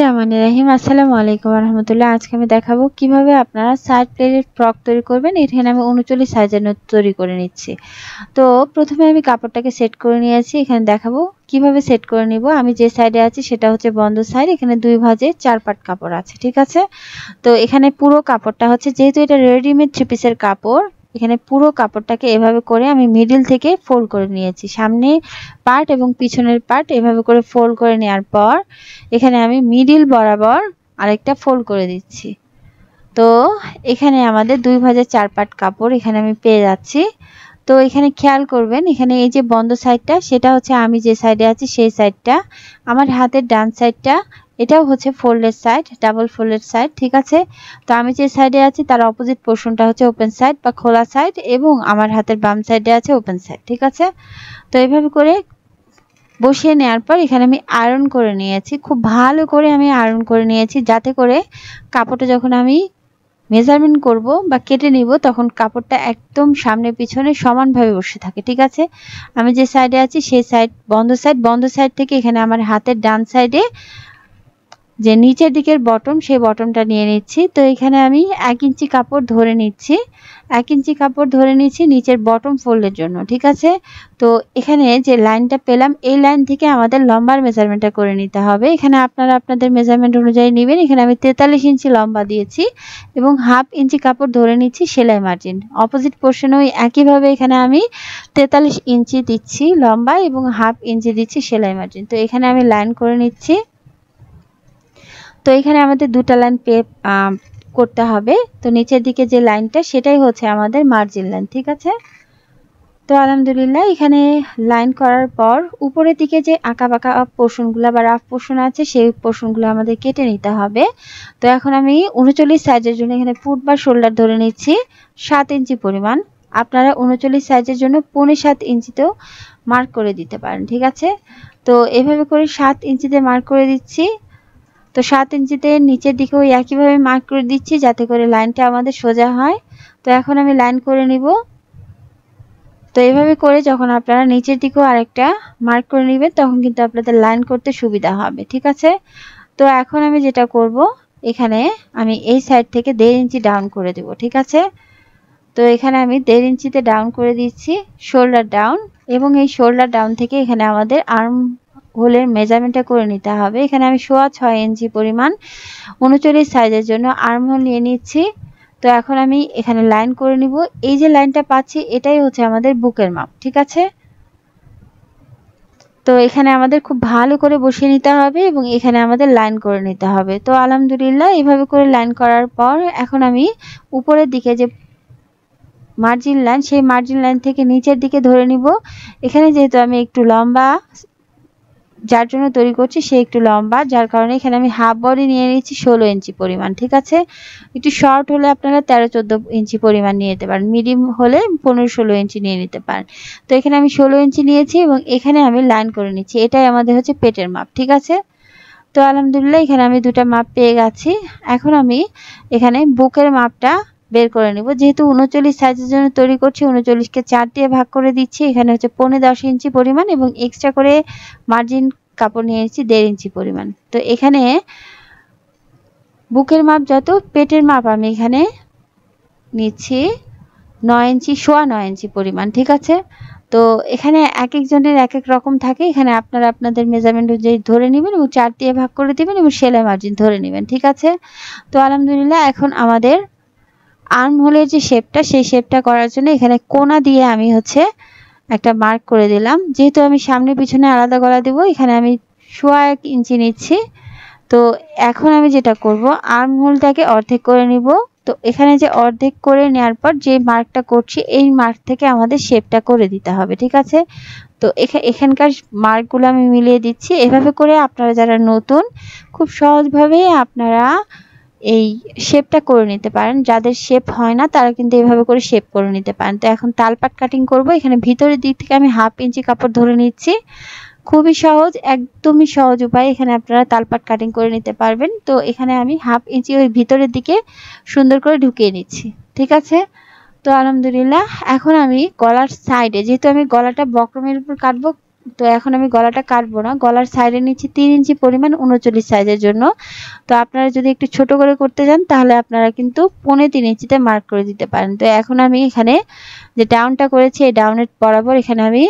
রহিম আসসালামু আলাইকুম রহমতুল্লাহ। আজকে আমি দেখাবো কিভাবে আপনারা সাইড প্লেটের ফ্রক তৈরি করবেন। এখানে আমি 39 সাইজের তৈরি করে নিচ্ছি। তো প্রথমে আমি কাপড়টাকে সেট করে নিয়েছি। এখানে দেখাবো কিভাবে সেট করে নিব। আমি যে সাইডে আছি সেটা হচ্ছে বন্ধ সাইড। এখানে 2 ভাঁজে 4 পাট কাপড় আছে, ঠিক আছে। তো এখানে পুরো কাপড়টা হচ্ছে, যেহেতু এটা রেডিমেড 3 পিসের কাপড়, এখানে পুরো কাপড়টাকে এভাবে করে আমি মিডল থেকে ফোল্ড করে নিয়েছি। সামনে পার্ট এবং পিছনের পার্ট এভাবে করে ফোল্ড করে নেওয়ার পর এখানে আমি মিডল বরাবর আরেকটা ফোল্ড করে দিচ্ছি। তো এখানে আমাদের 2 ভাঁজে 4 পাট কাপড় এখানে আমি পেয়ে যাচ্ছি। তো এখানে খেয়াল করবেন, এখানে এই যে বন্ধ সাইডটা সেটা হচ্ছে আমি যে সাইডে আছি সেই সাইডটা, আমার হাতের ডান সাইডটা এটাও হচ্ছে folded side, double folded side, ঠিক আছে। তো আমি যে সাইডে আছি তার অপোজিট পোর্শনটা হচ্ছে ওপেন সাইড বা খোলা সাইড, এবং আমার হাতের বাম সাইডে আছে ওপেন সাইড, ঠিক আছে। তো এইভাবে করে বসিয়ে নেওয়ার পর এখানে আমি আয়রন করে নিয়েছি। খুব ভালো করে আমি আয়রন করে নিয়েছি, যাতে করে কাপড়টা যখন আমি মেজারমেন্ট করব বা কেটে নিব তখন কাপড়টা একদম সামনে পিছনে সমানভাবে বসে থাকে, ঠিক আছে। আমি যে সাইডে আছি সেই সাইড বন্ধ সাইড থেকে এখানে আমার হাতের ডান সাইডে যে নিচের দিকের বটম সেই বটমটা নিয়ে নিচ্ছি। তো এখানে আমি 1 ইঞ্চি কাপড় ধরে নিচ্ছি, 1 ইঞ্চি কাপড় ধরে নিচ্ছি নিচের বটম ফোল্ডের জন্য, ঠিক আছে। তো এখানে যে লাইনটা পেলাম এই লাইন থেকে আমাদের লম্বার মেজারমেন্টটা করে নিতে হবে। এখানে আপনারা আপনাদের মেজারমেন্ট অনুযায়ী নেবেন। এখানে আমি 43 ইঞ্চি লম্বা দিয়েছি এবং 1/2 ইঞ্চি কাপড় ধরে নিচ্ছি সেলাই মার্জিন। অপোজিট পোর্শনে ওই একইভাবে এখানে আমি 43 ইঞ্চি দিচ্ছি লম্বা এবং 1/2 ইঞ্চি দিচ্ছি সেলাই মার্জিন। তো এখানে আমি লাইন করে নিচ্ছি। তো এখানে আমাদের দুটো লাইন করতে হবে। তো নিচের দিকে যে লাইনটা সেটাই হচ্ছে আমাদের মার্জিন লাইন, ঠিক আছে। তো আলহামদুলিল্লাহ এখানে লাইন করার পর উপরের দিকে যে আঁকা বাঁকা পোর্শনগুলো বা রাফ পোর্শন আছে সেই পোর্শনগুলো আমাদের কেটে নিতে হবে। তো এখন আমি 39 সাইজের জন্য এখানে ফুট বা শোল্ডার ধরে নিচ্ছি 7 ইঞ্চি পরিমাণ। আপনারা 39 সাইজের জন্য 7.5 ইঞ্চিতেও মার্ক করে দিতে পারেন, ঠিক আছে। তো এভাবে করে 7 ইঞ্চিতে মার্ক করে দিচ্ছি। তো 7 ইঞ্চিতে নিচের দিকে ওই একইভাবে মার্ক করে দিচ্ছি যাতে করে লাইনটা আমাদের সোজা হয়। তো এখন আমি লাইন করে নিব। তো এইভাবে করে যখন আপনারা নিচের দিকেও আরেকটা মার্ক করে নেবেন তখন কিন্তু আপনাদের লাইন করতে সুবিধা হবে, ঠিক আছে। তো এখন আমি যেটা করব, এখানে আমি এই সাইড থেকে 1.5 ইঞ্চি ডাউন করে দেব, ঠিক আছে। তো এখানে আমি 1.5 ইঞ্চিতে ডাউন করে দিচ্ছি শোল্ডার ডাউন, এবং এই শোল্ডার ডাউন থেকে এখানে আমাদের আর্ম হোলের মেজারমেন্টটা করে নিতে হবে। এখানে আমি 6.5 ইঞ্চি পরিমাণ 39 সাইজের জন্য আর্ম হোল নিয়ে নিচ্ছি। তো এখন আমি এখানে লাইন করে নিব। এই যে লাইনটা পাচ্ছি এটাই হচ্ছে আমাদের বুকের মাপ, ঠিক আছে। তো এখানে আমাদের খুব ভালো করে বসিয়ে নিতে হবে এবং এখানে আমাদের লাইন করে নিতে হবে। তো আলহামদুলিল্লাহ এইভাবে করে লাইন করার পর এখন আমি উপরের দিকে যে মার্জিন লাইন সেই মার্জিন লাইন থেকে নিচের দিকে ধরে নিব। এখানে যেহেতু আমি একটু লম্বা যার জন্য তৈরি করছি সে একটু লম্বা, যার কারণে এখানে আমি হাফ বডি নিয়ে নিচ্ছি 16 ইঞ্চি পরিমাণ, ঠিক আছে। একটু শর্ট হলে আপনারা 13-14 ইঞ্চি পরিমাণ নিয়ে নিতে পারেন, মিডিয়াম হলে 15-16 ইঞ্চি নিয়ে নিতে পারেন। তো এখানে আমি 16 ইঞ্চি নিয়েছি এবং এখানে আমি লাইন করে নিচ্ছি। এটাই আমাদের হচ্ছে পেটের মাপ, ঠিক আছে। তো আলহামদুলিল্লাহ এখানে আমি দুটা মাপ পেয়ে গেছি। এখন আমি এখানে বুকের মাপটা বের করে নিব। যেহেতু 39 সাইজের জন্য তৈরি করছি, 39কে 4 দিয়ে ভাগ করে দিচ্ছি। এখানে হচ্ছে 15-10 ইঞ্চি পরিমাণ এবং এক্সট্রা করে মার্জিন কাপড় নিয়ে নিচ্ছি 1.5 ইঞ্চি পরিমাণ। তো এখানে বুকের মাপ যত, পেটের মাপ আমি এখানে নিচ্ছি 9 ইঞ্চি, 9.25 ইঞ্চি পরিমাণ, ঠিক আছে। তো এখানে এক একজনের এক এক রকম থাকে। এখানে আপনারা আপনাদের মেজারমেন্ট অনুযায়ী ধরে নেবেন এবং 4 দিয়ে ভাগ করে দিবেন এবং সেলাই মার্জিন ধরে নেবেন, ঠিক আছে। তো আলহামদুলিল্লাহ এখন আমাদের আর্ম হোলের যে শেপটা সেই শেপটা করার জন্য এখানে কোনা দিয়ে আমি হচ্ছে একটা মার্ক করে দিলাম। যেহেতু আমি সামনে পিছনে আলাদা গলা দেব, এখানে আমি 1.25 ইঞ্চি নিচ্ছি। তো এখন আমি যেটা করব, আর্ম হোলটাকে অর্ধেক করে নিব। তো এখানে যে অর্ধেক করে নেওয়ার পর যে মার্কটা করছি এই মার্ক থেকে আমাদের শেপটা করে দিতে হবে, ঠিক আছে। তো এখানকার মার্কগুলো আমি মিলিয়ে দিচ্ছি। এভাবে করে আপনারা যারা নতুন খুব সহজভাবে আপনারা এই শেপটা করে নিতে পারেন। যাদের শেপ হয় না তারা কিন্তু এভাবে করে শেপ করে নিতে পারেন। তো এখন তালপাট কাটিং করব। এখানে ভিতরের দিক থেকে আমি 1/2 ইঞ্চি কাপড় ধরে নিচ্ছি। খুবই সহজ, একদমই সহজ উপায়, এখানে আপনারা তালপাট কাটিং করে নিতে পারবেন। তো এখানে আমি 1/2 ইঞ্চি ওই ভিতরের দিকে সুন্দর করে ঢুকিয়ে নিচ্ছি, ঠিক আছে। তো আলহামদুলিল্লাহ এখন আমি গলার সাইডে, যেহেতু আমি গলাটা বক্রমের উপর কাটবো, তো এখন আমি গলাটা কাটবো না, গলার সাইডে নিচ্ছি 3 ইঞ্চি পরিমাণ 39 সাইজের জন্য। তো আপনারা যদি একটু ছোট করে করতে চান তাহলে আপনারা কিন্তু 3.25 ইঞ্চিতে মার্ক করে দিতে পারেন। তো এখন আমি এখানে যে ডাউনটা করেছি এই ডাউনের বরাবর এখানে আমি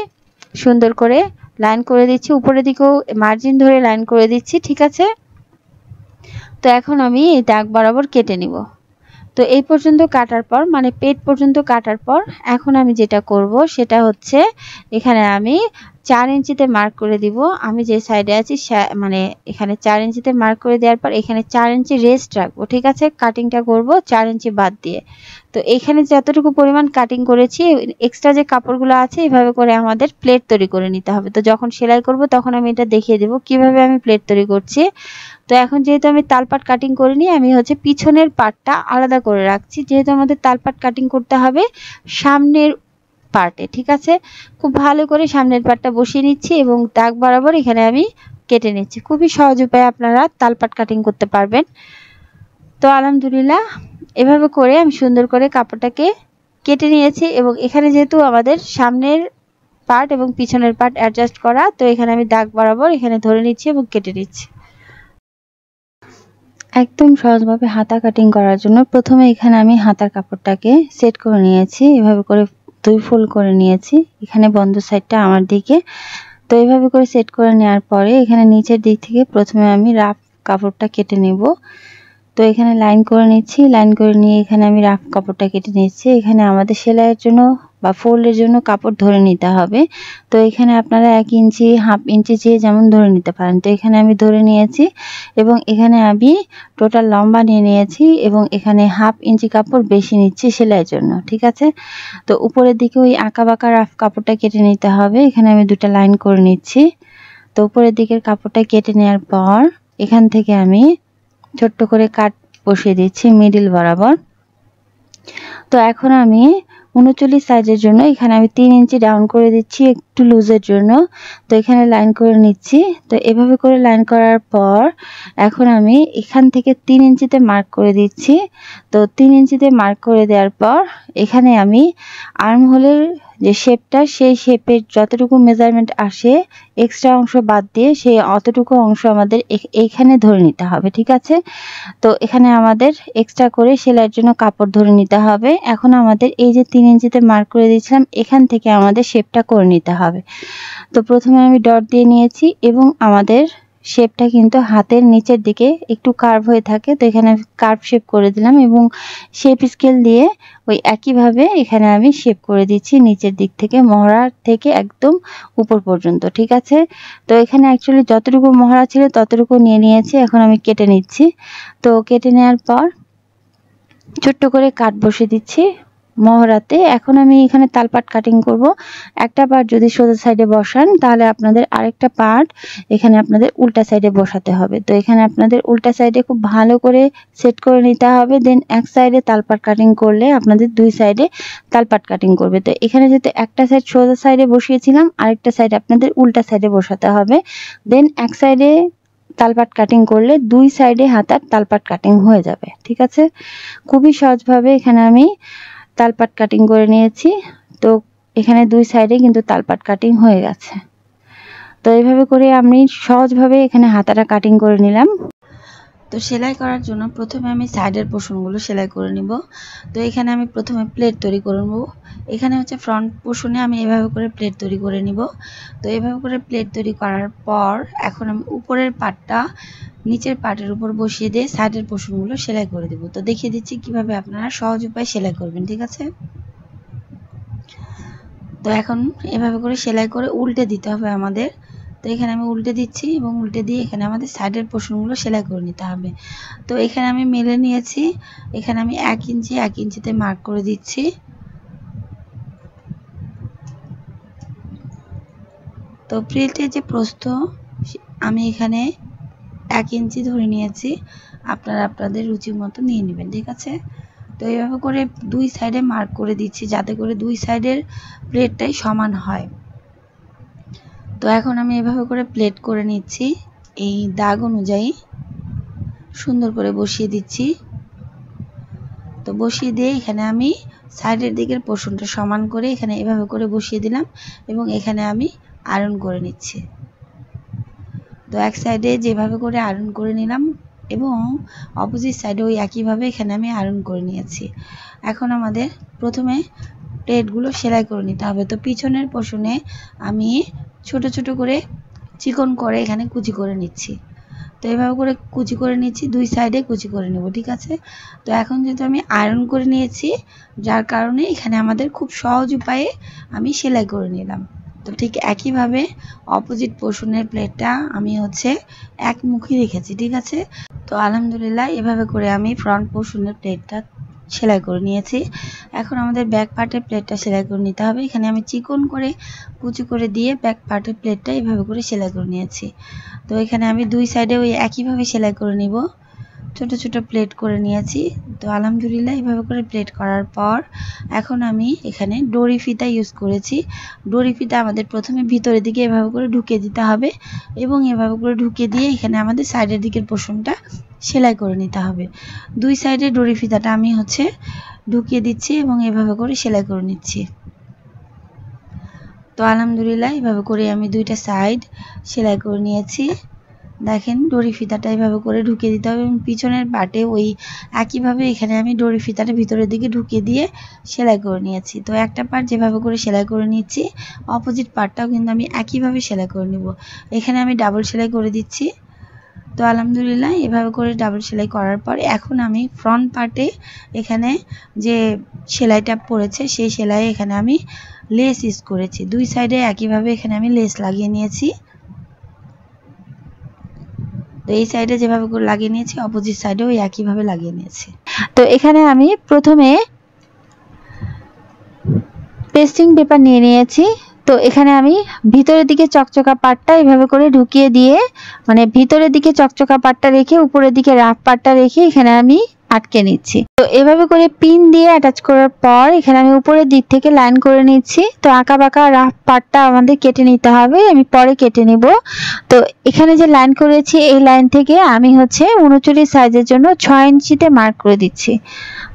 সুন্দর করে লাইন করে দিচ্ছি, উপরের দিকেও মার্জিন ধরে লাইন করে দিচ্ছি, ঠিক আছে। তো এখন আমি এই দাগ বরাবর কেটে নিব। তো এই পর্যন্ত কাটার পর মানে পেট পর্যন্ত কাটার পর এখন আমি যেটা করব সেটা হচ্ছে এখানে আমি 4 ইঞ্চিতে মার্ক করে দিব। আমি যে সাইডে আছি মানে এখানে 4 ইঞ্চিতে মার্ক করে দেওয়ার পর এখানে 4 ইঞ্চি রেস্ট রাখবো, ঠিক আছে। কাটিংটা করব 4 ইঞ্চি বাদ দিয়ে। তো এখানে যতটুকু পরিমাণ কাটিং করেছি এক্সট্রা যে কাপড়গুলো আছে এভাবে করে আমাদের প্লেট তৈরি করে নিতে হবে। তো যখন সেলাই করব তখন আমি এটা দেখিয়ে দেব কিভাবে আমি প্লেট তৈরি করছি। তো এখন যেহেতু আমি তালপাট কাটিং করিনি আমি হচ্ছে পিছনের পাটটা আলাদা করে রাখছি, যেহেতু আমাদের তালপাট কাটিং করতে হবে সামনের পার্টে, ঠিক আছে। খুব ভালো করে সামনের পাটটা বসিয়ে নিচ্ছি এবং দাগ বরাবর এখানে আমি কেটে নিচ্ছি। খুবই সহজ উপায়ে আপনারা তালপাট কাটিং করতে পারবেন। তো আলহামদুলিল্লাহ এভাবে করে আমি সুন্দর করে কাপড়টাকে কেটে নিয়েছি এবং এখানে যেহেতু আমাদের সামনের পার্ট এবং পিছনের পার্ট অ্যাডজাস্ট করা, তো এখানে আমি দাগ বরাবর এখানে ধরে নিচ্ছি এবং কেটে নিচ্ছি। একদম সহজভাবে হাতা কাটিং করার জন্য প্রথমে এখানে আমি হাতার কাপড়টাকে সেট করে নিয়েছি, এভাবে করে 2 ফোল্ড করে নিয়েছি, এখানে বন্ধ সাইডটা আমার দিকে। তো এইভাবে করে সেট করে নেওয়ার পরে এখানে নিচের দিক থেকে প্রথমে আমি রাফ কাপড়টা কেটে নেব। তো এখানে লাইন করে নিচ্ছি, লাইন করে নিয়ে এখানে আমি রাফ কাপড়টা কেটে নিচ্ছি। এখানে আমাদের সেলাইয়ের জন্য বা ফোল্ডের জন্য কাপড় ধরে নিতে হবে। তো এখানে আপনারা 1 ইঞ্চি, হাফ ইঞ্চি যে যেমন ধরে নিতে পারেন। তো এখানে আমি ধরে নিয়েছি এবং এখানে আমি টোটাল লম্বা নিয়ে নিয়েছি এবং এখানে হাফ ইঞ্চি কাপড় বেশি নিচ্ছি সেলাইয়ের জন্য, ঠিক আছে। তো উপরের দিকে ওই আঁকা বাঁকা রাফ কাপড়টা কেটে নিতে হবে। এখানে আমি 2টা লাইন করে নিচ্ছি। তো উপরের দিকের কাপড়টা কেটে নেওয়ার পর এখান থেকে আমি ছোট্ট করে কাট বসিয়ে দিচ্ছি মিডল বরাবর। তো এখন আমি 39 সাইজের জন্য এখানে আমি 3 ইঞ্চি ডাউন করে দিচ্ছি একটু লুজের জন্য। তো এখানে লাইন করে নিচ্ছি। তো এভাবে করে লাইন করার পর এখন আমি এখান থেকে 3 ইঞ্চিতে মার্ক করে দিচ্ছি। তো 3 ইঞ্চিতে মার্ক করে দেওয়ার পর এখানে আমি আর্ম হোলের যে শেপটা সেই শেপের যতটুকু মেজারমেন্ট আসে এক্সট্রা অংশ বাদ দিয়ে সেই অতটুকু অংশ আমাদের এইখানে ধরে নিতে হবে, ঠিক আছে। তো এখানে আমাদের এক্সট্রা করে সেলাইয়ের জন্য কাপড় ধরে নিতে হবে। এখন আমাদের এই যে 3 ইঞ্চিতে মার্ক করে দিয়েছিলাম এখান থেকে আমাদের শেপটা করে নিতে হবে। তো প্রথমে আমি ডট দিয়ে নিয়েছি এবং আমাদের শেপটা কিন্তু হাতের নিচের দিকে একটু কার্ভ হয়ে থাকে। তো এখানে কার্ভ শেপ করে দিলাম এবং শেপ স্কেল দিয়ে ওই একইভাবে এখানে আমি শেপ করে দিচ্ছি নিচের দিক থেকে মহড়া থেকে একদম উপর পর্যন্ত, ঠিক আছে। তো এখানে অ্যাকচুয়ালি যতটুকু মহড়া ছিল ততটুকু নিয়ে নিয়েছি, এখন আমি কেটে নিচ্ছি। তো কেটে নেওয়ার পর ছোট্ট করে কাট বসিয়ে দিচ্ছি মহড়াতে। এখন আমি এখানে তালপাট কাটিং করব। একটা পার্ট যদি সোজা সাইডে বসান তাহলে আপনাদের আরেকটা পার্ট এখানে আপনাদের উল্টা সাইডে বসাতে হবে। তো এখানে আপনাদের উল্টা সাইডে খুব ভালো করে সেট করে নিতে হবে। দেন এক সাইডে তালপাট কাটিং করলে আপনাদের 2 সাইডে তালপাট কাটিং করবে। তো এখানে যেহেতু একটা সাইড সোজা সাইডে বসিয়েছিলাম আরেকটা সাইড আপনাদের উল্টা সাইডে বসাতে হবে। দেন এক সাইডে তালপাট কাটিং করলে 2 সাইডে হাতার তালপাট কাটিং হয়ে যাবে, ঠিক আছে। খুবই সহজভাবে এখানে আমি তালপাট কাটিং করে নিয়েছি। তো এখানে 2 সাইডে কিন্তু তালপাট কাটিং হয়ে গেছে। তো এইভাবে করে আমি সহজভাবে এখানে হাতাটা কাটিং করে নিলাম। তো সেলাই করার জন্য প্রথমে আমি সাইডের পোর্শনগুলো সেলাই করে নিব। তো এখানে আমি প্রথমে প্লেট তৈরি করে নেব। এখানে হচ্ছে ফ্রন্ট পোর্শনে আমি এভাবে করে প্লেট তৈরি করে নিব। তো এভাবে করে প্লেট তৈরি করার পর এখন আমি উপরের পাটটা নিচের পাটের উপর বসিয়ে দিয়ে সাইডের পোর্শনগুলো সেলাই করে দেব। তো দেখিয়ে দিচ্ছি কিভাবে আপনারা সহজ উপায়ে সেলাই করবেন, ঠিক আছে। তো এখন এভাবে করে সেলাই করে উল্টে দিতে হবে আমাদের। তো এখানে আমি উল্টে দিচ্ছি এবং উল্টে দিয়ে এখানে আমাদের সাইডের পোর্শনগুলো সেলাই করে নিতে হবে। তো এখানে আমি মেলে নিয়েছি, এখানে আমি 1 ইঞ্চি 1 ইঞ্চিতে মার্ক করে দিচ্ছি। তো প্লেটের যে প্রস্থ আমি এখানে 1 ইঞ্চি ধরে নিয়েছি, আপনারা আপনাদের রুচি মতো নিয়ে নেবেন, ঠিক আছে। তো এইভাবে করে 2 সাইডে মার্ক করে দিচ্ছি যাতে করে 2 সাইডের প্লেটটাই সমান হয়। তো এখন আমি এভাবে করে প্লেট করে নিচ্ছি, এই দাগ অনুযায়ী সুন্দর করে বসিয়ে দিচ্ছি। তো বসিয়ে দিয়ে এখানে আমি সাইডের দিকের পোর্শনটা সমান করে এখানে এভাবে করে বসিয়ে দিলাম এবং এখানে আমি আয়রন করে নিচ্ছি। তো এক সাইডে যেভাবে করে আয়রন করে নিলাম এবং অপোজিট সাইডে ওই একইভাবে এখানে আমি আয়রন করে নিয়েছি। এখন আমাদের প্রথমে প্লেটগুলো সেলাই করে নিতে হবে। তো পিছনের পোর্শনে আমি ছোট ছোট করে চিকন করে এখানে কুচি করে নিচ্ছি। তো এইভাবে করে কুচি করে নিচ্ছি, দুই সাইডে কুচি করে নেব, ঠিক আছে। তো এখন যেহেতু আমি আয়রন করে নিয়েছি, যার কারণে এখানে আমাদের খুব সহজ উপায়ে আমি সেলাই করে নিলাম। তো ঠিক একইভাবে অপোজিট পোর্শনের প্লেটটা আমি একমুখী রেখেছি, ঠিক আছে। তো আলহামদুলিল্লাহ এভাবে করে আমি ফ্রন্ট পোর্শনের প্লেটটা সেলাই করে নিয়েছি। এখন আমাদের ব্যাক পার্টের প্লেটটা সেলাই করে নিতে হবে। এখানে আমি চিকন করে কুচি করে দিয়ে ব্যাক পার্টের প্লেটটা এইভাবে করে সেলাই করে নিয়েছি। তো এখানে আমি দুই সাইডে ওই একইভাবে সেলাই করে নিব, ছোট ছোট প্লেট করে নিয়েছি। তো আলহামদুলিল্লাহ এইভাবে করে প্লেট করার পর এখন আমি এখানে ডরি ফিতা ইউজ করেছি। ডরি ফিতা আমাদের প্রথমে ভিতরের দিকে এভাবে করে ঢুকিয়ে দিতে হবে এবং এভাবে করে ঢুকিয়ে দিয়ে এখানে আমাদের সাইডের দিকের পোর্শনটা সেলাই করে নিতে হবে। দুই সাইডে ডরি ফিতাটা আমি ঢুকিয়ে দিচ্ছি এবং এভাবে করে সেলাই করে নিচ্ছি। তো আলহামদুলিল্লাহ এভাবে করে আমি দুইটা সাইড সেলাই করে নিয়েছি। দেখেন ডরি ফিতাটা এভাবে করে ঢুকিয়ে দিতে হবে এবং পিছনের পার্টে ওই একইভাবে এখানে আমি ডরি ফিতাটা ভিতরের দিকে ঢুকিয়ে দিয়ে সেলাই করে নিয়েছি। তো একটা পার্ট যেভাবে করে সেলাই করে নিচ্ছি, অপোজিট পার্টটাও কিন্তু আমি একইভাবে সেলাই করে নিব। এখানে আমি ডাবল সেলাই করে দিচ্ছি। তো আলহামদুলিল্লাহ এভাবে করে ডাবল সেলাই করার পর এখন আমি ফ্রন্ট পার্টে এখানে যে সেলাইটা পড়েছে সেই সেলাই এখানে আমি লেস ইউজ করেছি। দুই সাইডে একইভাবে এখানে আমি লেস লাগিয়ে নিয়েছি। তো এই সাইডে যেভাবে করে লাগিয়ে নিয়েছি, অপোজিট সাইডেও একইভাবে লাগিয়ে নিয়েছি। তো এখানে আমি প্রথমে পেস্টিং পেপার নিয়ে নিয়েছি। তো এখানে আমি ভিতরের দিকে চকচকা পাটটা এভাবে করে ঢুকিয়ে দিয়ে, মানে ভিতরের দিকে চকচকা পাটটা রেখে উপরের দিকে রাফ পাটটা রেখে এখানে আমি আটকে নিচ্ছি। তো এভাবে করে পিন দিয়ে অ্যাটাচ করার পর এখানে আমি উপরের দিক থেকে লাইন করে নিচ্ছি। তো আঁকা বাঁকা রাফ পাটটা আমাদের কেটে নিতে হবে, আমি পরে কেটে নিব। তো এখানে যে লাইন করেছি এই লাইন থেকে আমি 39 সাইজের জন্য 6 ইঞ্চিতে মার্ক করে দিচ্ছি।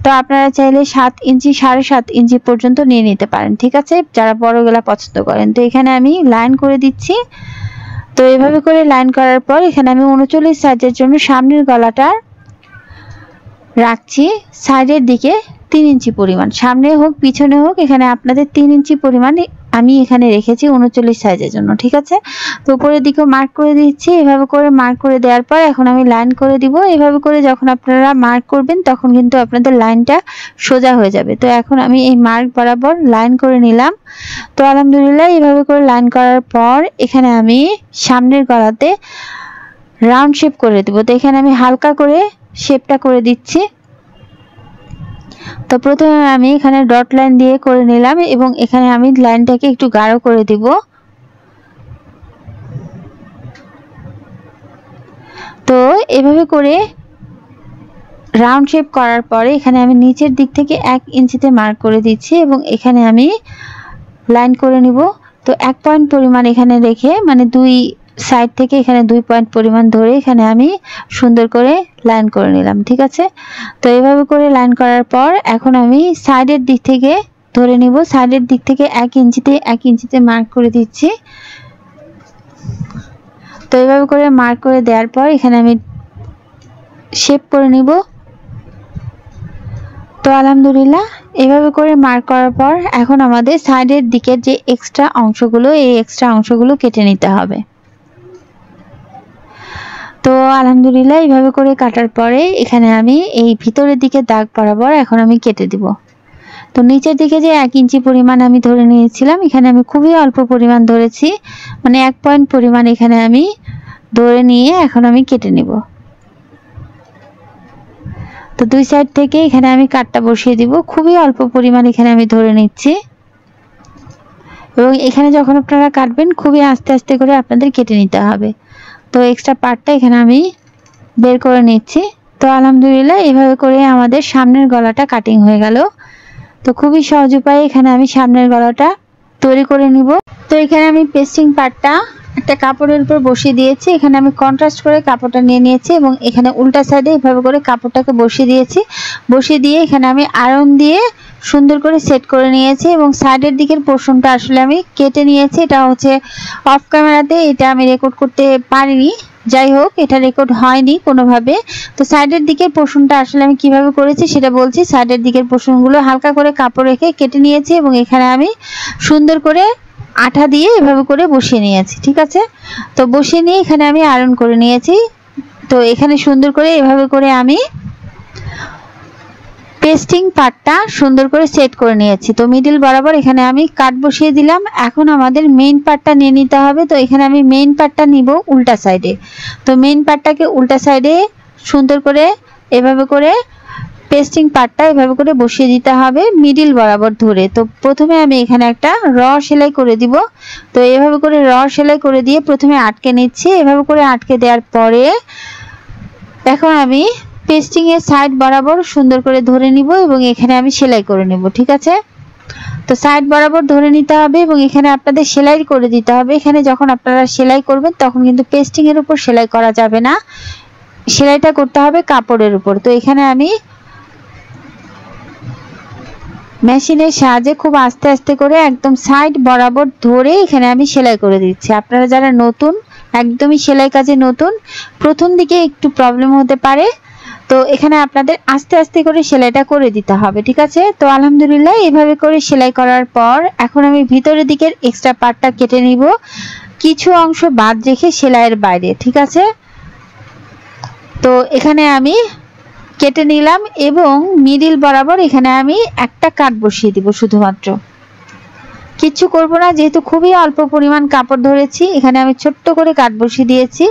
তো আপনারা চাইলে 7 ইঞ্চি 7.5 ইঞ্চি পর্যন্ত নিয়ে নিতে পারেন, ঠিক আছে, যারা বড় গলা পছন্দ করেন। তো এখানে আমি লাইন করে দিচ্ছি। তো এভাবে করে লাইন করার পর এখানে আমি 39 সাইজের জন্য সামনের গলাটা রাখছি সাইডের দিকে 3 ইঞ্চি পরিমাণ, সামনে হোক পিছনে হোক এখানে আপনাদের 3 ইঞ্চি পরিমাণ আমি এখানে রেখেছি 39 সাইজের জন্য, ঠিক আছে। তো উপরের দিকে মার্ক করে দিচ্ছি। এভাবে করে মার্ক করে দেওয়ার পর এখন আমি লাইন করে দিব। এভাবে করে যখন আপনারা মার্ক করবেন তখন কিন্তু আপনাদের লাইনটা সোজা হয়ে যাবে। তো এখন আমি এই মার্ক বরাবর লাইন করে নিলাম। তো আলহামদুলিল্লাহ এইভাবে করে লাইন করার পর এখানে আমি সামনের গলাতে রাউন্ড শেপ করে দেব। তো এখানে আমি হালকা করে শেপটা করে দিচ্ছি। তো প্রথমে আমি এখানে ডট লাইন দিয়ে করে নিলাম এবং এখানে আমি লাইনটাকে একটু গাঢ় করে দিব। তো এভাবে করে রাউন্ড শেপ করার পরে এখানে আমি নিচের দিক থেকে 1 ইঞ্চিতে মার্ক করে দিচ্ছি এবং এখানে আমি লাইন করে নিব। তো 1 পয়েন্ট পরিমাণ এখানে রেখে, মানে দুই সাইড থেকে এখানে 2 পয়েন্ট পরিমাণ ধরে এখানে আমি সুন্দর করে লাইন করে নিলাম, ঠিক আছে। তো এইভাবে করে লাইন করার পর এখন আমি সাইডের দিক থেকে ধরে নিব। সাইডের দিক থেকে 1 ইঞ্চিতে মার্ক করে দিচ্ছি। তো এইভাবে করে মার্ক করে দেওয়ার পর এখানে আমি শেপ করে নিব। তো আলহামদুলিল্লাহ এভাবে করে মার্ক করার পর এখন আমাদের সাইডের দিকের যে এক্সট্রা অংশগুলো, এই এক্সট্রা অংশগুলো কেটে নিতে হবে। তো আলহামদুলিল্লাহ এইভাবে করে কাটার পরে এখানে আমি এই ভিতরের দিকে দাগ বরাবর এখন আমি কেটে দিব। তো নিচের দিকে যে 1 ইঞ্চি পরিমাণ আমি ধরে নিয়েছিলাম, এখানে আমি খুবই অল্প পরিমাণ ধরেছি, মানে 1 পয়েন্ট পরিমাণ এখানে আমি ধরে নিয়ে এখন আমি কেটে নিব। তো দুই সাইড থেকে এখানে আমি কাটটা বসিয়ে দিব। খুবই অল্প পরিমাণ এখানে আমি ধরে নিচ্ছি এবং এখানে যখন আপনারা কাটবেন খুবই আস্তে আস্তে করে আপনাদের কেটে নিতে হবে। তো এক্সট্রা পার্টটা এখানে আমি বের করে নিচ্ছি। তো আলহামদুলিল্লাহ এইভাবে করে আমাদের সামনের গলাটা কাটিং হয়ে গেল। তো খুবই সহজ উপায়ে এখানে আমি সামনের গলাটা তৈরি করে নিব। তো এখানে আমি পেস্টিং পার্টটা একটা কাপড়ের উপর বসিয়ে দিয়েছি। এখানে আমি কন্ট্রাস্ট করে কাপড়টা নিয়ে নিয়েছি এবং এখানে উল্টা সাইডে এইভাবে করে কাপড়টাকে বসিয়ে দিয়েছি। বসিয়ে দিয়ে এখানে আমি আয়রন দিয়ে সুন্দর করে সেট করে নিয়েছি এবং সাইডের দিকের পোর্শনটা আসলে আমি কেটে নিয়েছি। এটা হচ্ছে অফ ক্যামেরাতে, এটা আমি রেকর্ড করতে পারিনি, যাই হোক এটা রেকর্ড হয়নি কোনোভাবে। তো সাইডের দিকের পোর্শনটা আসলে আমি কিভাবে করেছি সেটা বলছি। সাইডের দিকের পোর্শনগুলো হালকা করে কাপড় রেখে কেটে নিয়েছি এবং এখানে আমি সুন্দর করে আঠা দিয়ে এভাবে করে বসিয়ে নিয়েছি, ঠিক আছে। তো বসিয়ে নিয়ে এখানে আমি আয়রন করে নিয়েছি। তো এখানে সুন্দর করে এভাবে করে আমি পেস্টিং পার্টটা সুন্দর করে সেট করে নিয়েছি। তো মিডল বরাবর এখানে আমি কাট বসিয়ে দিলাম। এখন আমাদের মেইন পার্টটা নিয়ে নিতে হবে। তো এখানে আমি মেইন পার্টটা নিব উল্টা সাইডে। তো মেইন পার্টটাকে উল্টা সাইডে সুন্দর করে এভাবে করে পেস্টিং পার্টটা এভাবে করে বসিয়ে দিতে হবে মিডল বরাবর ধরে। তো প্রথমে আমি এখানে একটা র সেলাই করে দিব। তো এভাবে করে র সেলাই করে দিয়ে প্রথমে আটকে নিচ্ছি। এভাবে করে আটকে দেওয়ার পরে এখন আমি পেস্টিং এর সাইড বরাবর সুন্দর করে ধরে নিব এবং এখানে আমি সেলাই করে নেব, ঠিক আছে। তো সাইড বরাবর ধরে নিতে হবে এবং এখানে আপনাদের সেলাই করে দিতে হবে। এখানে যখন আপনারা সেলাই করবেন তখন কিন্তু পেস্টিং এর উপর সেলাই করা যাবে না, সেলাইটা করতে হবে কাপড়ের উপর। তো এখানে আমি মেশিনের সাহায্যে খুব আস্তে আস্তে করে একদম সাইড বরাবর ধরে এখানে আমি সেলাই করে দিচ্ছি। আপনারা যারা নতুন, একদমই সেলাই কাজে নতুন, প্রথম দিকে একটু প্রবলেম হতে পারে। তো এখানে আপনাদের আস্তে আস্তে করে সেলাইটা করে দিতে হবে, ঠিক আছে। তো আলহামদুলিল্লাহ এভাবে করে সেলাই করার পর এখন আমি ভিতরের দিকের এক্সট্রা পার্টটা কেটে নিব, কিছু অংশ বাদ রেখে সেলাইয়ের বাইরে, ঠিক আছে। তো এখানে আমি কেটে নিলাম এবং মিডল বরাবর এখানে আমি একটা কাট বসিয়ে দিব, শুধুমাত্র কিছু করব না, যেহেতু খুবই অল্প পরিমাণ কাপড় ধরেছি। এখানে আমি ছোট্ট করে কাট বসিয়ে দিয়েছি।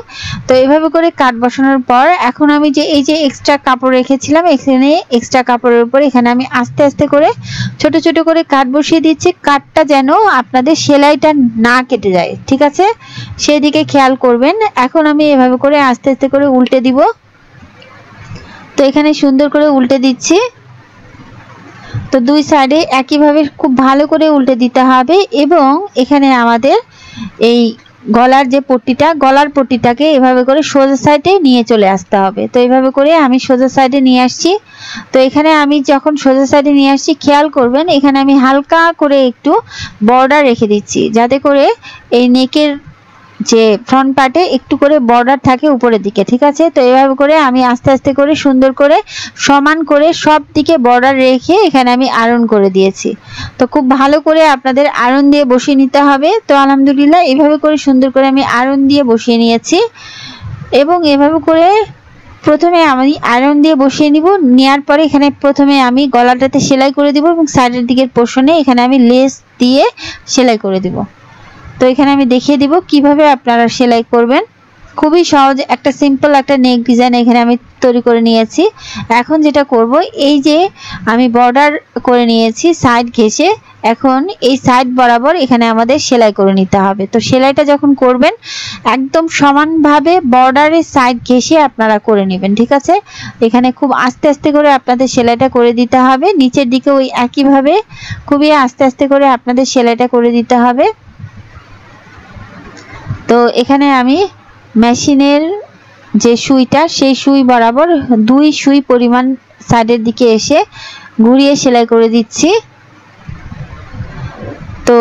তো এভাবে করে কাট বসানোর পর এখন আমি যে এই যে এক্সট্রা কাপড় রেখেছিলাম, এখানে এক্সট্রা কাপড়ের উপর এখানে আমি আস্তে আস্তে করে ছোট ছোট করে কাট বসিয়ে দিচ্ছি। কাটটা যেন আপনাদের সেলাইটা না কেটে যায়, ঠিক আছে, সেদিকে খেয়াল করবেন। এখন আমি এভাবে করে আস্তে আস্তে করে উল্টে দিব। তো এখানে সুন্দর করে উল্টে দিচ্ছি। তো দুই সাইডে একইভাবে খুব ভালো করে উল্টে দিতে হবে এবং এখানে আমাদের এই গলার যে পট্টিটা, গলার পট্টিটাকে এভাবে করে সোজা সাইডে নিয়ে চলে আসতে হবে। তো এইভাবে করে আমি সোজা সাইডে নিয়ে আসছি। তো এখানে আমি যখন সোজা সাইডে নিয়ে আসছি খেয়াল করবেন এখানে আমি হালকা করে একটু বর্ডার রেখে দিচ্ছি, যাতে করে এই নেকের যে ফ্রন্ট পার্টে একটু করে বর্ডার থাকে উপরের দিকে, ঠিক আছে। তো এইভাবে করে আমি আস্তে আস্তে করে সুন্দর করে সমান করে সব দিকে বর্ডার রেখে এখানে আমি আয়রন করে দিয়েছি। তো খুব ভালো করে আপনাদের আয়রন দিয়ে বসিয়ে নিতে হবে। তো আলহামদুলিল্লাহ এইভাবে করে সুন্দর করে আমি আয়রন দিয়ে বসিয়ে নিয়েছি এবং এভাবে করে প্রথমে আমি আয়রন দিয়ে বসিয়ে নিব। নেওয়ার পরে এখানে প্রথমে আমি গলাটাতে সেলাই করে দিব এবং সাইডের দিকের পোর্শনে এখানে আমি লেস দিয়ে সেলাই করে দিব। তো এখানে আমি দেখিয়ে দিব কিভাবে আপনারা সেলাই করবেন। খুবই সহজ একটা সিম্পল একটা নেক ডিজাইন এখানে আমি তৈরি করে নিয়েছি। এখন যেটা করব, এই যে আমি বর্ডার করে নিয়েছি সাইড ঘেঁষে, এখন এই সাইড বরাবর এখানে আমাদের সেলাই করে নিতে হবে। তো সেলাইটা যখন করবেন একদম সমানভাবে বর্ডারের সাইড ঘেঁষে আপনারা করে নেবেন, ঠিক আছে। এখানে খুব আস্তে আস্তে করে আপনাদের সেলাইটা করে দিতে হবে। নিচের দিকে ওই একইভাবে খুবই আস্তে আস্তে করে আপনাদের সেলাইটা করে দিতে হবে। তো এখানে আমি মেশিনের যে সুইটা, সেই সুই বরাবর 2 সুই পরিমাণ সাইডের দিকে এসে ঘুরিয়ে সেলাই করে দিচ্ছি। তো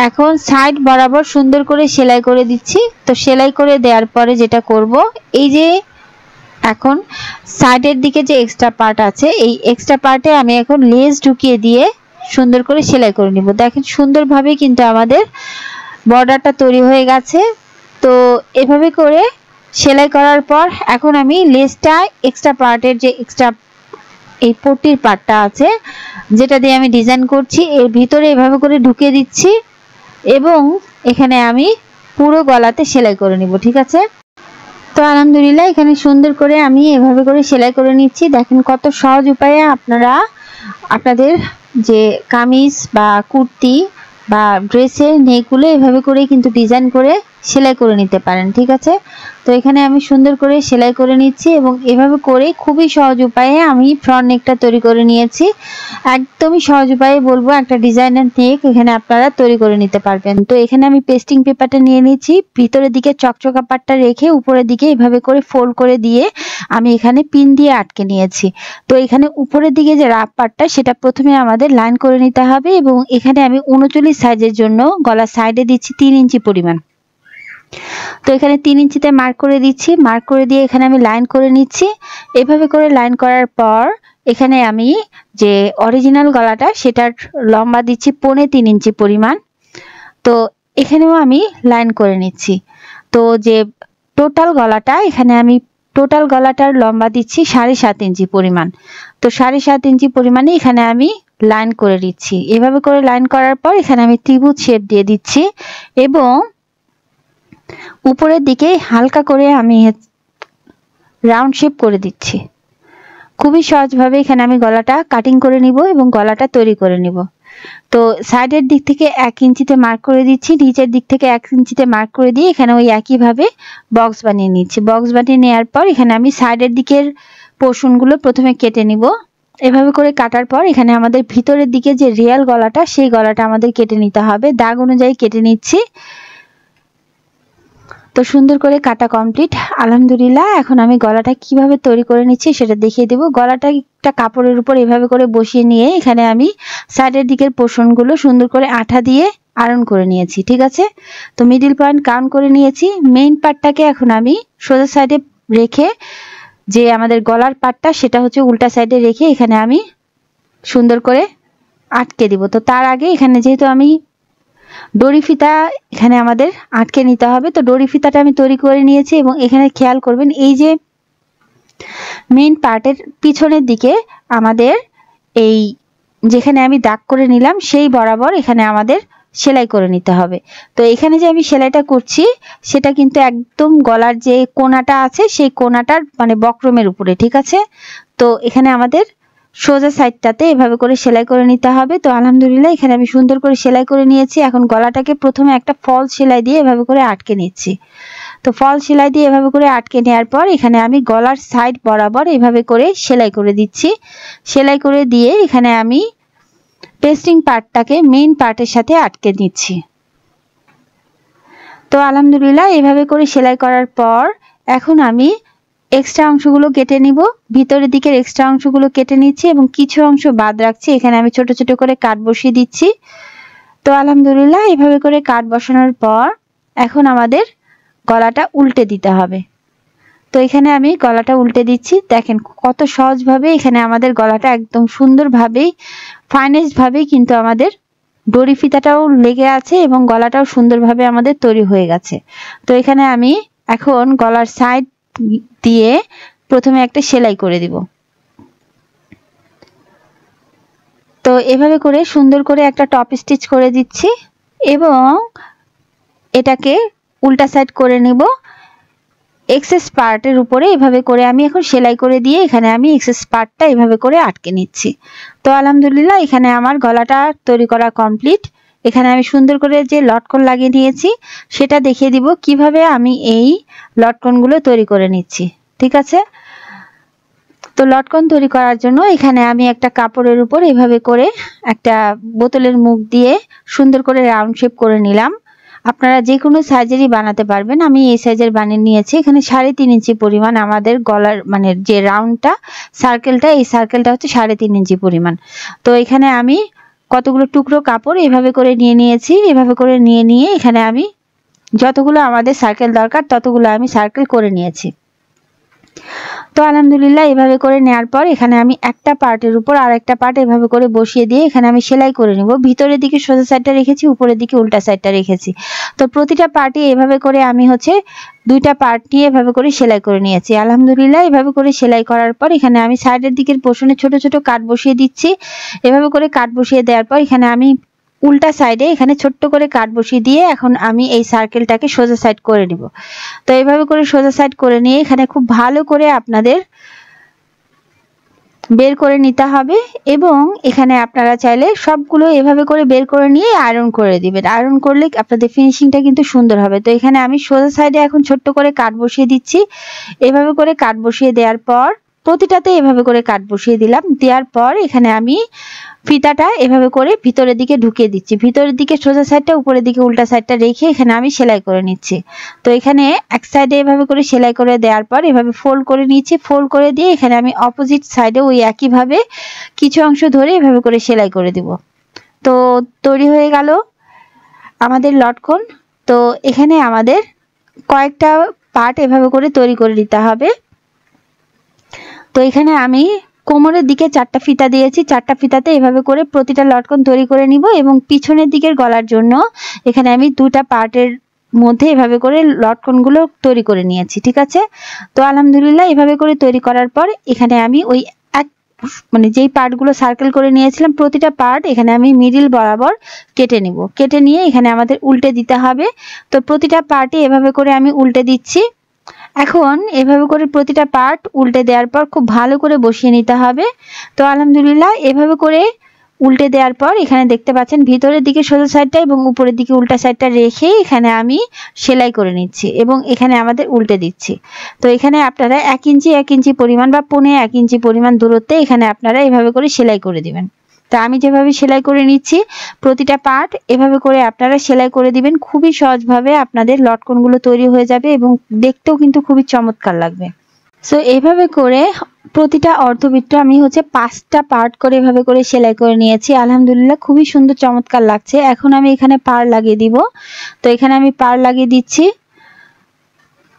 এখন সাইড বরাবর সুন্দর করে সেলাই করে দিচ্ছি। তো সেলাই করে দেওয়ার পরে যেটা করব, এই যে এখন সাইডের দিকে যে এক্সট্রা পার্ট আছে, এই এক্সট্রা পার্টে আমি এখন লেস ঢুকিয়ে দিয়ে সুন্দর করে সেলাই করে নিব। দেখেন সুন্দরভাবে কিন্তু আমাদের বর্ডারটা তৈরি হয়ে গেছে। তো এভাবে করে সেলাই করার পর এখন আমি লেসটা এক্সট্রা পার্টের যে এক্সট্রা এই পট্টির পার্টটা আছে, যেটা দিয়ে আমি ডিজাইন করছি, এর ভিতরে এভাবে করে ঢুকিয়ে দিচ্ছি এবং এখানে আমি পুরো গলাতে সেলাই করে নিব, ঠিক আছে। তো আলহামদুলিল্লাহ এখানে সুন্দর করে আমি এভাবে করে সেলাই করে নিচ্ছি। দেখেন কত সহজ উপায়ে আপনারা আপনাদের যে কামিজ বা কুর্তি বা ড্রেসের নেকগুলো এভাবে করে কিন্তু ডিজাইন করে সেলাই করে নিতে পারেন। ঠিক আছে, তো এখানে আমি সুন্দর করে সেলাই করে নিচ্ছি এবং এভাবে করে খুবই সহজ উপায়ে আমি ফ্রন্ট নেকটা তৈরি করে নিয়েছি। একদমই সহজ উপায়ে বলবো, একটা ডিজাইনার নেক এখানে আপনারা তৈরি করে নিতে পারবেন। তো এখানে আমি পেস্টিং পেপারটা নিয়ে নিচ্ছি, ভিতরের দিকে চকচকা পাটটা রেখে উপরের দিকে এভাবে করে ফোল্ড করে দিয়ে আমি এখানে পিন দিয়ে আটকে নিয়েছি। তো এখানে উপরের দিকে যে রাফ পাটটা সেটা প্রথমে আমাদের লাইন করে নিতে হবে এবং এখানে আমি 39 সাইজের জন্য গলার সাইডে দিচ্ছি 3 ইঞ্চি পরিমাণ। তো এখানে 3 ইঞ্চিতে মার্ক করে দিচ্ছি, মার্ক করে দিয়ে এখানে আমি লাইন করে নিচ্ছি। এভাবে করে লাইন করার পর এখানে আমি যে অরিজিনাল গলাটা সেটার লম্বা দিচ্ছি 3.25 ইঞ্চি পরিমাণ। তো এখানেও আমি লাইন করে নিচ্ছি। তো যে টোটাল গলাটা, এখানে আমি টোটাল গলাটার লম্বা দিচ্ছি 7.5 ইঞ্চি পরিমাণ। তো 7.5 ইঞ্চি পরিমাণে এখানে আমি লাইন করে দিচ্ছি। এভাবে করে লাইন করার পর এখানে আমি ত্রিভুজ শেপ দিয়ে দিচ্ছি এবং উপরের দিকে হালকা করে আমি রাউন্ড শেপ করে দিচ্ছি। খুবই সহজভাবে এখানে আমি গলাটা কাটিং করে নিব এবং গলাটা তৈরি করে নিব। তো সাইডের দিক থেকে 1 ইঞ্চিতে মার্ক করে দিচ্ছি, নিচের দিক থেকে 1 ইঞ্চিতে মার্ক করে দিয়ে এখানে ওই একইভাবে বক্স বানিয়ে নিচ্ছি। বক্স বানিয়ে নেওয়ার পর এখানে আমি সাইডের দিকের পোর্শনগুলো প্রথমে কেটে নিব। এভাবে করে কাটার পর এখানে আমাদের ভিতরের দিকে যে রিয়েল গলাটা, সেই গলাটা আমাদের কেটে নিতে হবে। দাগ অনুযায়ী কেটে নিচ্ছি। তো সুন্দর করে কাটা কমপ্লিট আলহামদুলিল্লাহ। এখন আমি গলাটা কিভাবে তৈরি করে নিচ্ছি সেটা দেখিয়ে দেব। গলাটা একটা কাপড়ের উপর এভাবে করে বসিয়ে নিয়ে এখানে আমি সাইডের দিকের পোর্শনগুলো সুন্দর করে আঠা দিয়ে আয়রন করে নিয়েছি। ঠিক আছে, তো মিডল পয়েন্ট কাউন্ট করে নিয়েছি। মেইন পার্টটাকে এখন আমি সোজা সাইডে রেখে, যে আমাদের গলার পার্টটা সেটা হচ্ছে উল্টা সাইডে রেখে এখানে আমি সুন্দর করে আটকে দিব। তো তার আগে এখানে যেহেতু আমি ডরি ফিতা এখানে আমাদের আটকে নিতে হবে, তো ডরি ফিতাটা আমি তৈরি করে নিয়েছি এবং এখানে খেয়াল করবেন এই যে মেইন পার্টের পিছনের দিকে আমাদের এই যেখানে আমি দাগ করে নিলাম সেই বরাবর এখানে আমাদের সেলাই করে নিতে হবে। তো এখানে যে আমি সেলাইটা করছি সেটা কিন্তু একদম গলার যে কোনাটা আছে সেই কোনাটার মানে বক্রমের উপরে। ঠিক আছে, তো এখানে আমাদের সোজা সাইডটাতে এভাবে করে সেলাই করে নিতে হবে। তো আলহামদুলিল্লাহ এখানে আমি সুন্দর করে সেলাই করে নিয়েছি। এখন গলাটাকে প্রথমে একটা ফল সেলাই দিয়ে এভাবে করে আটকে নিচ্ছি। তো ফল সেলাই দিয়ে এভাবে করে আটকে নেওয়ার পর এখানে আমি গলার সাইড বরাবর এভাবে করে সেলাই করে দিচ্ছি। সেলাই করে দিয়ে এখানে আমি পেস্টিং পার্টটাকে মেইন পার্টের সাথে আটকে নিচ্ছি। তো আলহামদুলিল্লাহ এভাবে করে সেলাই করার পর এখন আমি এক্সট্রা অংশগুলো কেটে নিব। ভিতরের দিকের এক্সট্রা অংশগুলো কেটে নিচ্ছি এবং কিছু অংশ বাদ রাখছি। এখানে আমি ছোট ছোট করে কাট বসিয়ে দিচ্ছি। তো আলহামদুলিল্লাহ এভাবে করে কাট বসানোর পর এখন আমাদের গলাটা উল্টে দিতে হবে। তো এখানে আমি গলাটা উল্টে দিচ্ছি। দেখেন কত সহজভাবে এখানে আমাদের গলাটা একদম সুন্দরভাবেই ফাইনেস্ট ভাবেই কিন্তু আমাদের ডরি ফিতাটাও লেগে আছে এবং গলাটাও সুন্দরভাবে আমাদের তৈরি হয়ে গেছে। তো এখানে আমি এখন গলার সাইড দিয়ে প্রথমে একটা সেলাই করে দিব। তো এভাবে করে সুন্দর করে একটা টপ স্টিচ করে দিচ্ছি এবং এটাকে উল্টা সাইড করে নিব। এক্সেস পার্টের উপরে এভাবে করে আমি এখন সেলাই করে দিয়ে এখানে আমি এক্সেস পার্টটা এভাবে করে আটকে নিচ্ছি। তো আলহামদুলিল্লাহ এখানে আমার গলাটা তৈরি করা কমপ্লিট। এখানে আমি সুন্দর করে যে লটকন লাগিয়ে নিয়েছি সেটা দেখিয়ে দিব কিভাবে আমি এই লটকনগুলো তৈরি করে নিচ্ছি। ঠিক আছে, তো লটকন তৈরি করার জন্য এখানে আমি একটা কাপড়ের উপর এভাবে করে একটা বোতলের মুখ দিয়ে সুন্দর করে রাউন্ড শেপ করে নিলাম। আপনারা যে কোনো সাইজেরই বানাতে পারবেন, আমি এই সাইজের বানিয়ে নিয়েছি। এখানে 3.5 ইঞ্চি পরিমাণ আমাদের গলার মানে যে রাউন্ডটা সার্কেলটা, এই সার্কেলটা হচ্ছে 3.5 ইঞ্চি পরিমাণ। তো এখানে আমি কতগুলো টুকরো কাপড় এভাবে করে নিয়ে নিয়েছি। এভাবে করে নিয়ে এখানে আমি যতগুলো আমাদের সার্কেল দরকার ততগুলো আমি সার্কেল করে নিয়েছি। তো আলহামদুলিল্লাহ এভাবে করে নেওয়ার পর এখানে আমি একটা পার্টের উপর আর একটা পার্ট এভাবে করে বসিয়ে দিয়ে এখানে আমি সেলাই করে নিব। ভিতরের দিকে সোজা সাইডটা রেখেছি, উপরের দিকে উল্টা সাইডটা রেখেছি। তো প্রতিটা পার্টে এভাবে করে আমি হচ্ছে দুইটা পার্ট নিয়ে এভাবে করে সেলাই করে নিয়েছি। আলহামদুলিল্লাহ এভাবে করে সেলাই করার পর এখানে আমি সাইডের দিকের পোর্শনে ছোট ছোট কাট বসিয়ে দিচ্ছি। এভাবে করে কাট বসিয়ে দেওয়ার পর এখানে আমি উল্টা সাইডে এখানে ছোট্ট করে কাট বসিয়ে দিয়ে এখন আমি এই সার্কেলটাকে সোজা সাইড করে নিব। তো এইভাবে করে সোজা সাইড করে নিয়ে এখানে খুব ভালো করে আপনাদের বের করে নিতে হবে এবং এখানে আপনারা চাইলে সবগুলো এভাবে করে বের করে নিয়ে আয়রন করে দিবেন। আয়রন করলে আপনাদের ফিনিশিংটা কিন্তু সুন্দর হবে। তো এখানে আমি সোজা সাইডে এখন ছোট্ট করে কাট বসিয়ে দিচ্ছি। এভাবে করে কাট বসিয়ে দেওয়ার পর প্রতিটাতে এভাবে করে কাট বসিয়ে দিলাম। দেওয়ার পর এখানে আমি ফিতাটা এভাবে করে ভিতরের দিকে ঢুকিয়ে দিচ্ছি। ভিতরের দিকে সোজা সাইডটা, উপরের দিকে উল্টা সাইডটা রেখে এখানে আমি সেলাই করে নিচ্ছি। তো এখানে এক সাইডে এভাবে করে সেলাই করে দেওয়ার পর এভাবে ফোল্ড করে নিচ্ছি। ফোল্ড করে দিয়ে এখানে আমি অপোজিট সাইডে ওই একইভাবে কিছু অংশ ধরে এভাবে করে সেলাই করে দিব। তো তৈরি হয়ে গেল আমাদের লটকন। তো এখানে আমাদের কয়েকটা পার্ট এভাবে করে তৈরি করে নিতে হবে। তো এখানে আমি কোমরের দিকে 4টা ফিতা দিয়েছি। 4টা ফিতাতে এভাবে করে প্রতিটা লটকন তৈরি করে নিব এবং পিছনের দিকের গলার জন্য এখানে আমি 2টা পার্টের মধ্যে এভাবে করে লটকনগুলো তৈরি করে নিয়েছি। ঠিক আছে? তো আলহামদুলিল্লাহ এভাবে করে তৈরি করার পর এখানে আমি ওই এক মানে যেই পার্টগুলো সার্কেল করে নিয়েছিলাম প্রতিটা পার্ট এখানে আমি মিডিল বরাবর কেটে নিব। কেটে নিয়ে এখানে আমাদের উল্টে দিতে হবে। তো প্রতিটা পার্টে এভাবে করে আমি উল্টে দিচ্ছি। এখন এভাবে করে প্রতিটা পার্ট উল্টে দেওয়ার পর খুব ভালো করে বসিয়ে নিতে হবে। তো আলহামদুলিল্লাহ এভাবে করে উল্টে দেওয়ার পর এখানে দেখতে পাচ্ছেন ভিতরের দিকে সোজা সাইডটা এবং উপরের দিকে উল্টা সাইডটা রেখে এখানে আমি সেলাই করে নিচ্ছি এবং এখানে আমাদের উল্টে দিচ্ছি। তো এখানে আপনারা 1 ইঞ্চি পরিমাণ বা 1.25 ইঞ্চি পরিমাণ দূরত্বে এখানে আপনারা এভাবে করে সেলাই করে দিবেন। তা আমি যেভাবে সেলাই করে নিচ্ছি প্রতিটা পার্ট এভাবে করে আপনারা সেলাই করে দিবেন। খুবই সহজভাবে আপনাদের লটকনগুলো তৈরি হয়ে যাবে এবং দেখতেও কিন্তু খুবই চমৎকার লাগবে। সো এইভাবে করে প্রতিটা অর্ধবৃত্ত আমি 5টা পার্ট করে এভাবে করে সেলাই করে নিয়েছি। আলহামদুলিল্লাহ খুবই সুন্দর চমৎকার লাগছে। এখন আমি এখানে পাড় লাগিয়ে দিব। তো এখানে আমি পাড় লাগিয়ে দিচ্ছি।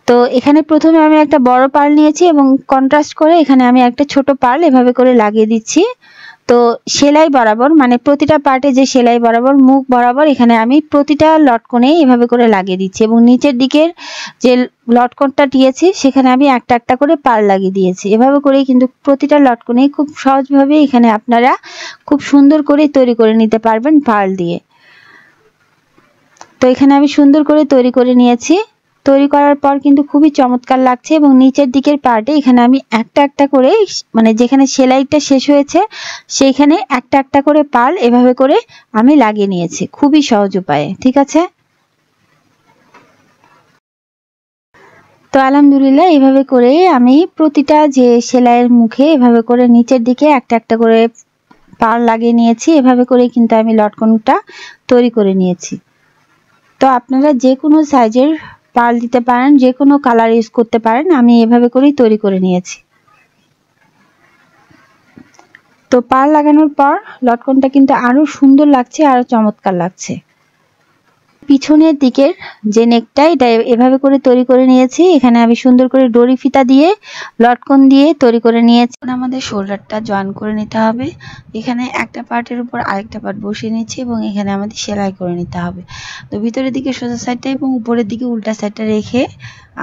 তো এখানে প্রথমে আমি একটা বড় পার্ল নিয়েছি এবং কন্ট্রাস্ট করে এখানে আমি একটা ছোট পার্ল এভাবে করে লাগিয়ে দিচ্ছি। তো সেলাই বরাবর মানে প্রতিটা পার্টে যে সেলাই বরাবর মুখ বরাবর এখানে আমি প্রতিটা লটকনে এভাবে করে লাগিয়ে দিচ্ছি এবং নিচের দিকের যে লটকনটা দিয়েছি সেখানে আমি একটা একটা করে পার্ল লাগিয়ে দিয়েছি। এভাবে করে কিন্তু প্রতিটা লটকনে খুব সহজভাবে এখানে আপনারা খুব সুন্দর করে তৈরি করে নিতে পারবেন পার্ল দিয়ে। তো এখানে আমি সুন্দর করে তৈরি করে নিয়েছি। তৈরি করার পর কিন্তু খুবই চমৎকার লাগছে এবং নিচের দিকের পার্টে এখানে আমি একটা একটা করে মানে যেখানে সেলাইটা শেষ হয়েছে সেইখানে একটা একটা করে পার্ল এভাবে করে আমি লাগিয়ে নিয়েছি খুবই সহজ উপায়ে। ঠিক আছে? তো আলহামদুলিল্লাহ এভাবে করে আমি প্রতিটা যে সেলাইয়ের মুখে এভাবে করে নিচের দিকে একটা একটা করে পার্ল লাগিয়ে নিয়েছি। এভাবে করে কিন্তু আমি লটকনটা তৈরি করে নিয়েছি। তো আপনারা যে কোনো সাইজের পার্ল দিতে পারেন, যে কোনো কালার ইউজ করতে পারেন। আমি এভাবে করেই তৈরি করে নিয়েছি। তো পার্ল লাগানোর পর লটকনটা কিন্তু আরো সুন্দর লাগছে, আরো চমৎকার লাগছে। পিছনের দিকের যে নেকটা এটা এভাবে করে তৈরি করে নিয়েছি। এখানে আমি সুন্দর করে ডরি ফিতা দিয়ে লটকন দিয়ে তৈরি করে নিয়েছি। আমাদের শোল্ডারটা জয়েন করে নিতে হবে। এখানে একটা পার্টের উপর আরেকটা পার্ট বসিয়ে নিচ্ছি এবং এখানে আমাদের সেলাই করে নিতে হবে। তো ভিতরের দিকে সোজা সাইডটা এবং উপরের দিকে উল্টা সাইডটা রেখে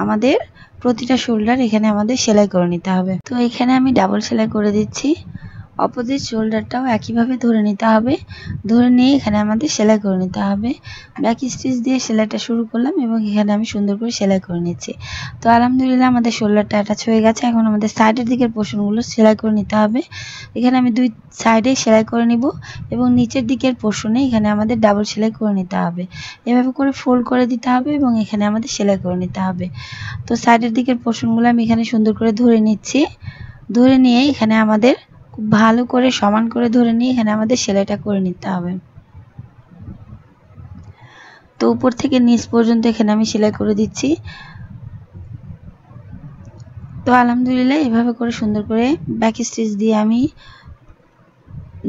আমাদের প্রতিটা শোল্ডার এখানে আমাদের সেলাই করে নিতে হবে। তো এখানে আমি ডাবল সেলাই করে দিচ্ছি। অপোজিট শোল্ডারটাও একইভাবে ধরে নিতে হবে। ধরে নিয়ে এখানে আমাদের সেলাই করে নিতে হবে। ব্যাক স্টিচ দিয়ে সেলাইটা শুরু করলাম এবং এখানে আমি সুন্দর করে সেলাই করে নিচ্ছি। তো আলহামদুলিল্লাহ আমাদের শোল্ডারটা অ্যাটাচ হয়ে গেছে। এখন আমাদের সাইডের দিকের পোর্শনগুলো সেলাই করে নিতে হবে। এখানে আমি 2 সাইডে সেলাই করে নিব এবং নিচের দিকের পোর্শনে এখানে আমাদের ডাবল সেলাই করে নিতে হবে। এভাবে করে ফোল্ড করে দিতে হবে এবং এখানে আমাদের সেলাই করে নিতে হবে। তো সাইডের দিকের পোর্শনগুলো আমি এখানে সুন্দর করে ধরে নিচ্ছি। ধরে নিয়ে এখানে আমাদের খুব ভালো করে সমান করে ধরে নিয়ে এখানে আমাদের সেলাইটা করে নিতে হবে। তো উপর থেকে নিচ পর্যন্ত এখানে আমি সেলাই করে দিচ্ছি। তো আলহামদুলিল্লাহ এভাবে করে সুন্দর করে ব্যাক স্টিচ দিয়ে আমি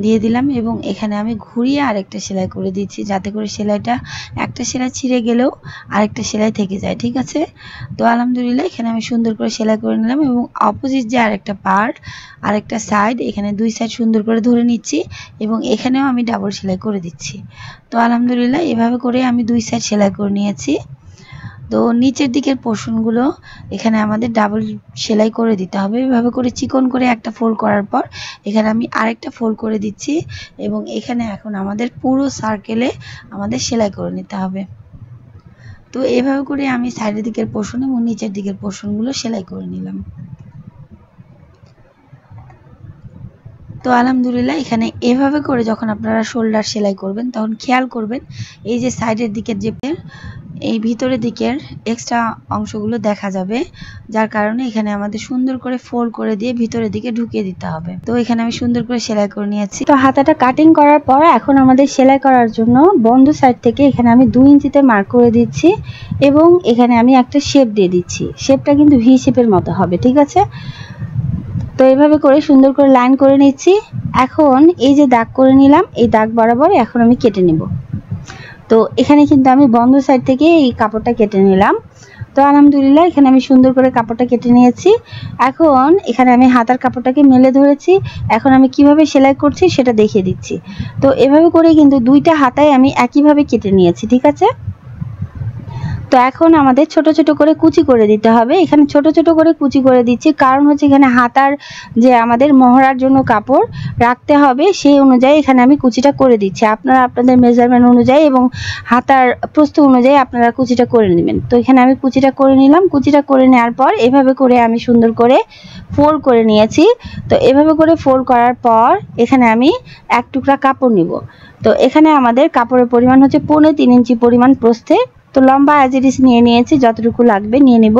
দিয়ে দিলাম এবং এখানে আমি ঘুরিয়ে আরেকটা সেলাই করে দিচ্ছি যাতে করে সেলাইটা একটা সেলাই ছিঁড়ে গেলেও আরেকটা সেলাই থেকে যায়। ঠিক আছে? তো আলহামদুলিল্লাহ এখানে আমি সুন্দর করে সেলাই করে নিলাম এবং অপোজিট যে আরেকটা পার্ট আরেকটা সাইড এখানে 2 সাইড সুন্দর করে ধরে নিচ্ছি এবং এখানেও আমি ডাবল সেলাই করে দিচ্ছি। তো আলহামদুলিল্লাহ এভাবে করে আমি 2 সাইড সেলাই করে নিয়েছি। তো নিচের দিকের পোর্শনগুলো এখানে আমাদের ডাবল সেলাই করে দিতে হবে। এভাবে করে চিকন করে একটা ফোল্ড করার পর এখানে আমি আরেকটা ফোল্ড করে দিচ্ছি এবং এখানে এখন আমাদের পুরো সার্কেলে আমাদের সেলাই করে নিতে হবে। তো এভাবে করে আমি সাইডের দিকের পোর্শন এবং নিচের দিকের পোর্শনগুলো সেলাই করে নিলাম। তো আলহামদুলিল্লাহ এখানে এভাবে করে যখন আপনারা শোল্ডার সেলাই করবেন তখন খেয়াল করবেন এই যে সাইডের দিকের যে এই ভিতরের দিকের এক্সট্রা অংশগুলো দেখা যাবে, যার কারণে এখানে আমাদের সুন্দর করে ফোল্ড করে দিয়ে ভিতরের দিকে ঢুকিয়ে দিতে হবে। তো এখানে আমি সুন্দর করে সেলাই করে নিয়েছি। তো হাতাটা কাটিং করার পর এখন আমাদের সেলাই করার জন্য বন্ধ সাইড থেকে এখানে আমি 2 ইঞ্চিতে মার্ক করে দিচ্ছি এবং এখানে আমি একটা শেপ দিয়ে দিচ্ছি। শেপটা কিন্তু ভি শেপের মতো হবে, ঠিক আছে। তো এইভাবে করে সুন্দর করে লাইন করে নিচ্ছি। এখন এই যে দাগ করে নিলাম, এই দাগ বরাবর এখন আমি কেটে নেব। তো এখানে কিন্তু আমি বন্ধ সাইড থেকে এই কাপড়টা কেটে নিলাম। তো আলহামদুলিল্লাহ এখানে আমি সুন্দর করে কাপড়টা কেটে নিয়েছি। এখন এখানে আমি হাতার কাপড়টাকে মেলে ধরেছি। এখন আমি কিভাবে সেলাই করছি সেটা দেখিয়ে দিচ্ছি। তো এভাবে করে কিন্তু দুইটা হাতায় আমি একইভাবে কেটে নিয়েছি, ঠিক আছে। তো এখন আমাদের ছোট ছোট করে কুচি করে দিতে হবে। এখানে ছোট ছোট করে কুচি করে দিচ্ছি, কারণ হচ্ছে এখানে হাতার যে আমাদের মহড়ার জন্য কাপড় রাখতে হবে সেই অনুযায়ী এখানে আমি কুচিটা করে দিচ্ছি। আপনারা আপনাদের মেজারমেন্ট অনুযায়ী এবং হাতার প্রস্থ অনুযায়ী আপনারা কুচিটা করে নেবেন। তো এখানে আমি কুচিটা করে নিলাম। কুচিটা করে নেওয়ার পর এভাবে করে আমি সুন্দর করে ফোল্ড করে নিয়েছি। তো এভাবে করে ফোল্ড করার পর এখানে আমি এক টুকরা কাপড় নিব। তো এখানে আমাদের কাপড়ের পরিমাণ হচ্ছে 3.25 ইঞ্চি পরিমাণ প্রস্থে। তো লম্বা অ্যাজ ইট ইজ নিয়ে নিয়েছি, যতটুকু লাগবে নিয়ে নিব।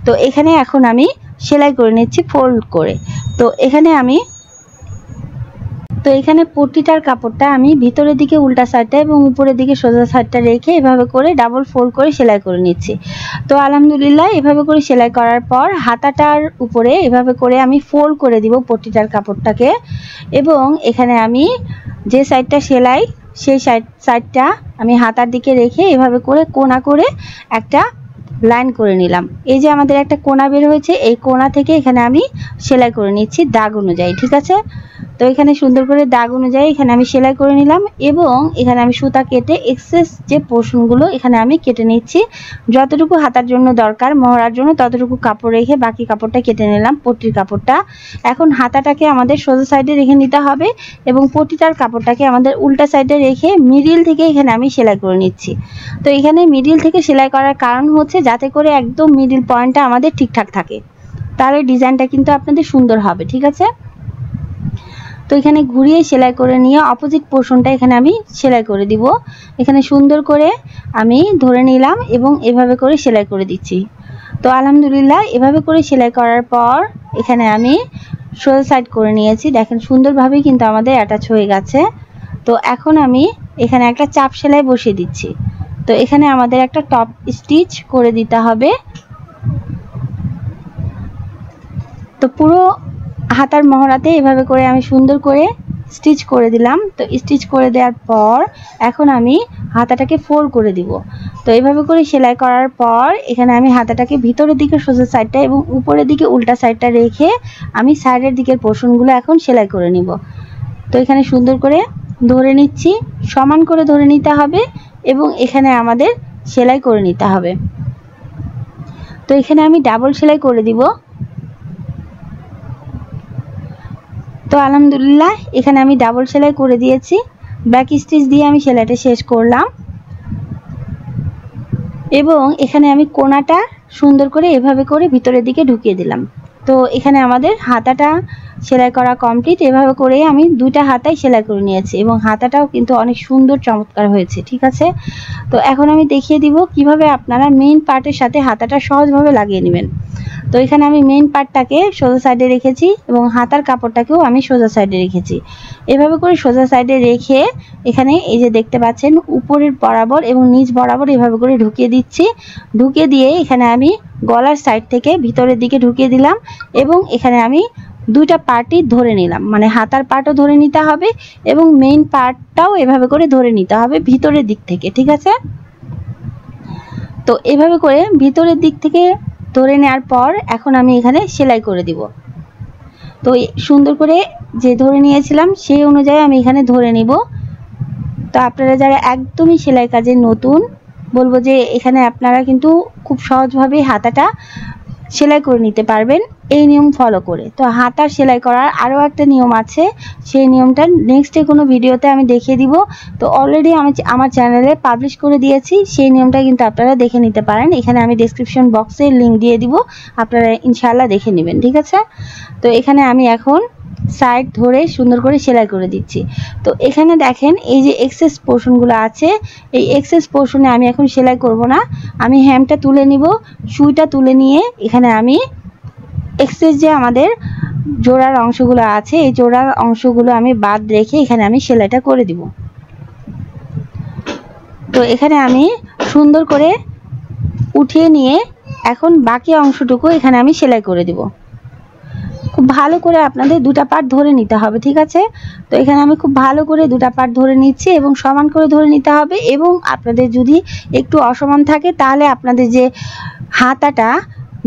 তো এখানে এখন আমি সেলাই করে নিচ্ছি ফোল্ড করে। তো এখানে পট্টিটার কাপড়টা আমি ভিতরের দিকে উল্টা সাইডটা এবং উপরের দিকে সোজা সাইডটা রেখে এভাবে করে ডাবল ফোল্ড করে সেলাই করে নিচ্ছি। তো আলহামদুলিল্লাহ এভাবে করে সেলাই করার পর হাতাটার উপরে এভাবে করে আমি ফোল্ড করে দিব পট্টিটার কাপড়টাকে, এবং এখানে আমি যে সাইডটা সেলাই সেই সাইডটা আমি হাতার দিকে রেখে এভাবে করে কোণা করে একটা লাইন করে নিলাম। এই যে আমাদের একটা কোণা বের হয়েছে, এই কোণা থেকে এখানে আমি সেলাই করে নিচ্ছি দাগ অনুযায়ী, ঠিক আছে। তো এখানে সুন্দর করে দাগ অনুযায়ী এখানে আমি সেলাই করে নিলাম এবং এখানে আমি সুতা কেটে এক্সেস যে পোর্শনগুলো এখানে আমি কেটে নিচ্ছি। যতটুকু হাতার জন্য দরকার মহড়ার জন্য ততটুকু কাপড় রেখে বাকি কাপড়টা কেটে নিলাম, পট্টির কাপড়টা। এখন হাতাটাকে আমাদের সোজা সাইডে রেখে নিতে হবে এবং পট্টিটার কাপড়টাকে আমাদের উল্টা সাইডে রেখে মিডিল থেকে এখানে আমি সেলাই করে নিচ্ছি। তো এখানে মিডিল থেকে সেলাই করার কারণ হচ্ছে যাতে করে একদম মিডিল পয়েন্টটা আমাদের ঠিকঠাক থাকে, তাহলে ডিজাইনটা কিন্তু আপনাদের সুন্দর হবে, ঠিক আছে। তো এখানে ঘুরিয়ে সেলাই করে নিয়ে অপোজিট পোর্শনটা এখানে আমি সেলাই করে দিব। এখানে সুন্দর করে আমি ধরে নিলাম এবং এভাবে করে সেলাই করে দিচ্ছি। তো আলহামদুলিল্লাহ এভাবে করে সেলাই করার পর এখানে আমি সোজা সাইড করে নিয়েছি। দেখেন সুন্দরভাবেই কিন্তু আমাদের অ্যাটাচ হয়ে গেছে। তো এখন আমি এখানে একটা চাপ সেলাই বসিয়ে দিচ্ছি। তো এখানে আমাদের একটা টপ স্টিচ করে দিতে হবে। তো পুরো হাতার মহড়াতে এভাবে করে আমি সুন্দর করে স্টিচ করে দিলাম। তো স্টিচ করে দেওয়ার পর এখন আমি হাতাটাকে ফোল্ড করে দিব। তো এইভাবে করে সেলাই করার পর এখানে আমি হাতাটাকে ভিতরের দিকে সোজা সাইডটা এবং উপরের দিকে উল্টা সাইডটা রেখে আমি সাইডের দিকের পোর্শনগুলো এখন সেলাই করে নিব। তো এখানে সুন্দর করে ধরে নিচ্ছি, সমান করে ধরে নিতে হবে এবং এখানে আমাদের সেলাই করে নিতে হবে। তো এখানে আমি ডাবল সেলাই করে দিব। তো আলহামদুলিল্লাহ এখানে আমি ডাবল সেলাই করে দিয়েছি। ব্যাক স্টিচ দিয়ে আমি সেলাইটা শেষ করলাম এবং এখানে আমি কোণাটা সুন্দর করে এভাবে করে ভিতরের দিকে ঢুকিয়ে দিলাম। তো এখানে আমাদের হাতাটা সেলাই করা কমপ্লিট। এভাবে করে আমি দুইটা হাতাই সেলাই করে নিয়েছি এবং হাতাটাও কিন্তু অনেক সুন্দর চমৎকার হয়েছে, ঠিক আছে। তো এখন আমি দেখিয়ে দিব কিভাবে আপনারা মেইন পার্টের সাথে হাতাটা সহজভাবে লাগিয়ে নেবেন। তো এখানে আমি মেইন পার্টটাকে সোজা সাইডে রেখেছি এবং হাতার কাপড়টাকেও আমি সোজা সাইডে রেখেছি। এভাবে করে সোজা সাইডে রেখে এখানে এই যে দেখতে পাচ্ছেন উপরের বরাবর এবং নিচ বরাবর এভাবে করে ঢুকিয়ে দিচ্ছি। ঢুকিয়ে দিয়ে এখানে আমি গলার সাইড থেকে ভিতরের দিকে ঢুকিয়ে দিলাম এবং এখানে আমি দুইটা পার্টই ধরে নিলাম, মানে হাতার পার্টও ধরে নিতে হবে এবং মেইন পার্টটাও এভাবে করে ধরে নিতে হবে ভিতরের দিক থেকে, ঠিক আছে। তো এভাবে করে ভিতরের দিক থেকে ধরে নেওয়ার পর এখন আমি এখানে সেলাই করে দিব। তো সুন্দর করে যে ধরে নিয়েছিলাম সেই অনুযায়ী আমি এখানে ধরে নিব। তো আপনারা যারা একদমই সেলাই কাজে নতুন বলবো যে এখানে আপনারা কিন্তু খুব সহজভাবে হাতাটা সেলাই করে নিতে পারবেন এই নিয়ম ফলো করে। তো হাতার সেলাই করার আরও একটা নিয়ম আছে, সেই নিয়মটা নেক্সটে কোনো ভিডিওতে আমি দেখিয়ে দিব। তো অলরেডি আমি আমার চ্যানেলে পাবলিশ করে দিয়েছি, সেই নিয়মটা কিন্তু আপনারা দেখে নিতে পারেন। এখানে আমি ডেসক্রিপশন বক্সে লিঙ্ক দিয়ে দিব, আপনারা ইনশাআল্লাহ দেখে নেবেন, ঠিক আছে। তো এখানে আমি এখন সাইড ধরে সুন্দর করে সেলাই করে দিচ্ছি। তো এখানে দেখেন এই যে এক্সেস পোর্শনগুলো আছে, এই এক্সেস পোর্শনে আমি এখন সেলাই করব না, আমি হ্যামটা তুলে নিব, সুইটা তুলে নিয়ে এখানে আমি এক্সেস যে আমাদের জোড়ার অংশগুলো আছে এই জোড়ার অংশগুলো আমি বাদ রেখে এখানে আমি সেলাইটা করে দিব। তো এখানে আমি সুন্দর করে উঠিয়ে নিয়ে এখন বাকি অংশটুকু এখানে আমি সেলাই করে দিব। খুব ভালো করে আপনাদের দুটা পার্ট ধরে নিতে হবে, ঠিক আছে? তো এখানে আমি খুব ভালো করে দুটা পার্ট ধরে নিচ্ছি এবং সমান করে ধরে নিতে হবে। এবং আপনাদের যদি একটু অসমান থাকে তাহলে আপনাদের যে হাতাটা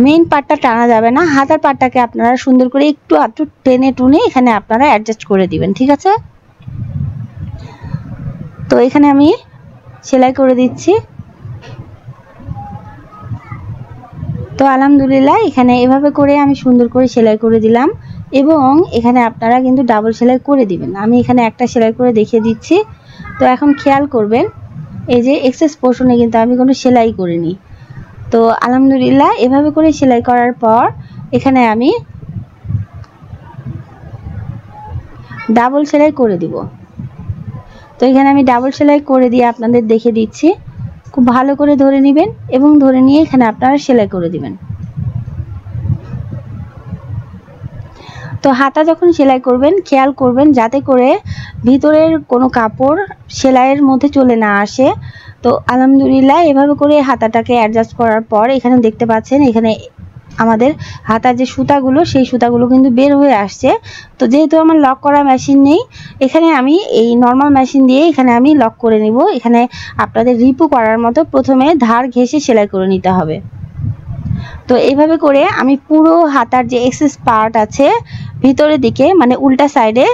মেইন পার্টটা টানা যাবে না, হাতার পার্টটাকে আপনারা সুন্দর করে একটু আধটু টেনে টুনে এখানে আপনারা অ্যাডজাস্ট করে দিবেন, ঠিক আছে? তো এখানে আমি সেলাই করে দিচ্ছি। তো আলহামদুলিল্লাহ এখানে এভাবে করে আমি সুন্দর করে সেলাই করে দিলাম এবং এখানে আপনারা কিন্তু ডাবল সেলাই করে দিবেন। আমি এখানে একটা সেলাই করে দেখিয়ে দিচ্ছি। তো এখন খেয়াল করবেন এই যে এক্সেস পোর্শনে কিন্তু আমি কোনো সেলাই করিনি। তো আলহামদুলিল্লাহ এভাবে করে সেলাই করার পর এখানে আমি ডাবল সেলাই করে দিব। তো এখানে আমি ডাবল সেলাই করে দিয়ে আপনাদের দেখে দিচ্ছি। খুব ভালো করে ধরে নেবেন এবং ধরে নিয়ে এখানে আপনারা সেলাই করে দিবেন। তো হাতা যখন সেলাই করবেন খেয়াল করবেন যাতে করে ভিতরের কোনো কাপড় সেলাইয়ের মধ্যে চলে না আসে। তো আলহামদুলিল্লাহ এভাবে করে হাতাটাকে অ্যাডজাস্ট করার পর এখানে দেখতে পাচ্ছেন এখানে আমাদের হাতার যে সুতাগুলো সেই সুতাগুলো কিন্তু বের হয়ে আসছে। তো যেহেতু আমার লক করা মেশিন নেই এখানে আমি এই নর্মাল মেশিন দিয়ে এখানে আমি লক করে নিব। এখানে আপনাদের রিপু করার মতো প্রথমে ধার ঘেঁষে সেলাই করে নিতে হবে। তো এইভাবে করে আমি পুরো হাতার যে এক্সেস পার্ট আছে ভিতরের দিকে মানে উল্টা সাইডে,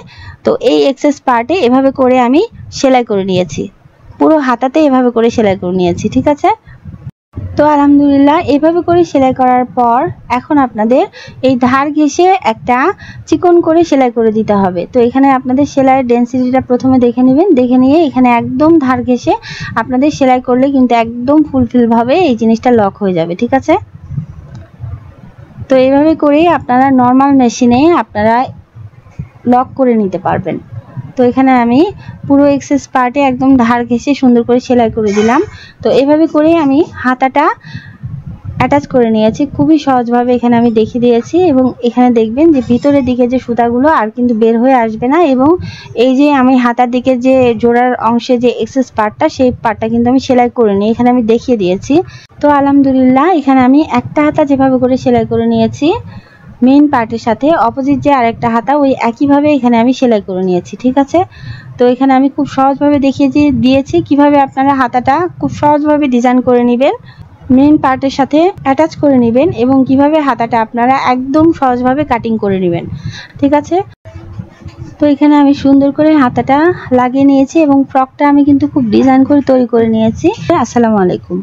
তো এই এক্সেস পার্টে এভাবে করে আমি সেলাই করে নিয়েছি, পুরো হাতাতে এভাবে করে সেলাই করে নিয়েছি, ঠিক আছে? তো আলহামদুলিল্লাহ এভাবে করে সেলাই করার পর এখন আপনাদের এই ধার ঘেঁষে একটা চিকন করে সেলাই করে দিতে হবে। তো এখানে আপনাদের সেলাইয়ের ডেন্সিটিটা প্রথমে দেখে নেবেন, দেখে নিয়ে এখানে একদম ধার ঘেঁষে আপনাদের সেলাই করলে কিন্তু একদম ফুলফিলভাবে এই জিনিসটা লক হয়ে যাবে, ঠিক আছে? তো এইভাবে করেই আপনারা নর্মাল মেশিনে আপনারা লক করে নিতে পারবেন। তো এখানে আমি পুরো এক্সেস পার্টে একদম ধার ঘেঁষে সুন্দর করে সেলাই করে দিলাম। তো এইভাবে করেই আমি হাতাটা অ্যাটাচ করে নিয়েছি, খুবই সহজভাবে এখানে আমি দেখিয়ে দিয়েছি। এবং এখানে দেখবেন যে ভিতরের দিকে যে সুতাগুলো আর কিন্তু বের হয়ে আসবে না এবং এই যে আমি হাতার দিকে যে জোড়ার অংশে যে এক্সেস পার্টটা সেই পার্টটা কিন্তু আমি সেলাই করে নিই, এখানে আমি দেখিয়ে দিয়েছি। তো আলহামদুলিল্লাহ এখানে আমি একটা হাতা যেভাবে করে সেলাই করে নিয়েছি মেইন পার্টের সাথে অপোজিট যে আরেকটা হাতা ওই একইভাবে এখানে আমি সেলাই করে নিয়েছি, ঠিক আছে? তো এখানে আমি খুব সহজভাবে দেখিয়ে দিয়েছি কিভাবে আপনারা হাতাটা খুব সহজভাবে ডিজাইন করে নেবেন, মেইন পার্টের সাথে অ্যাটাচ করে নেবেন এবং কিভাবে হাতাটা আপনারা একদম সহজভাবে কাটিং করে নেবেন, ঠিক আছে? তো এখানে আমি সুন্দর করে হাতাটা লাগিয়ে নিয়েছি এবং ফ্রকটা আমি কিন্তু খুব ডিজাইন করে তৈরি করে নিয়েছি। আসসালামু আলাইকুম।